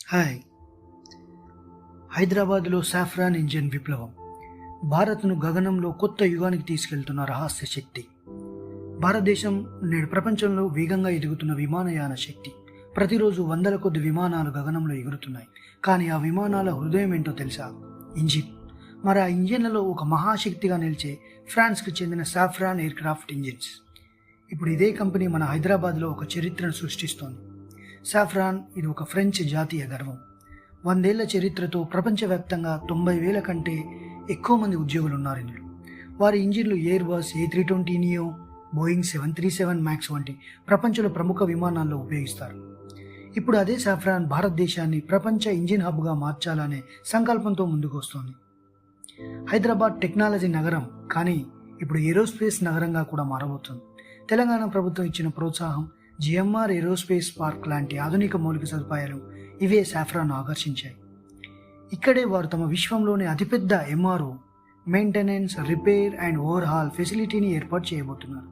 Hi. హైదరాబాద్లో saffron engine విప్లవం భారత్ను గగనంలో కొత్త యుగానికి తీసుకెళ్తున్న రహస్య శక్తి. భారతదేశం నేడు ప్రపంచంలో వేగంగా ఎదుగుతున్న విమానయాన శక్తి. ప్రతిరోజు వందల కొద్ది విమానాలు గగనంలో ఎగురుతున్నాయి. కానీ ఆ విమానాల హృదయం ఏంటో తెలుసా? ఇంజిన్. మరి ఆ ఇంజిన్లలో ఒక మహాశక్తిగా నిలిచే ఫ్రాన్స్కు చెందిన సాఫ్రాన్ ఎయిర్క్రాఫ్ట్ ఇంజిన్స్. ఇప్పుడు ఇదే కంపెనీ మన హైదరాబాద్లో ఒక చరిత్రను సృష్టిస్తోంది. సాఫ్రాన్ ఇది ఒక ఫ్రెంచ్ జాతీయ గర్వం. 100 ఏళ్ల చరిత్రతో ప్రపంచవ్యాప్తంగా 90,000 కంటే ఎక్కువ మంది ఉద్యోగులు ఉన్నారు ఇందులో. వారి ఇంజిన్లు Airbus, A320 neo, Boeing 737 Max వంటి ప్రపంచంలో ప్రముఖ విమానాల్లో ఉపయోగిస్తారు. ఇప్పుడు అదే సాఫ్రాన్ భారతదేశాన్ని ప్రపంచ ఇంజిన్ హబ్గా మార్చాలనే సంకల్పంతో ముందుకు వస్తోంది. హైదరాబాద్ టెక్నాలజీ నగరం, కానీ ఇప్పుడు ఏరోస్పేస్ నగరంగా కూడా మారబోతుంది. తెలంగాణ ప్రభుత్వం ఇచ్చిన ప్రోత్సాహం, జిఎంఆర్ ఏరోస్పేస్ పార్క్ లాంటి ఆధునిక మౌలిక సదుపాయాలు ఇవే సాఫ్రాన్ ఆకర్షించాయి. ఇక్కడే వారు తమ విశ్వంలోని అతిపెద్ద MRO, maintenance, repair and overhaul ఫెసిలిటీని ఏర్పాటు చేయబోతున్నారు.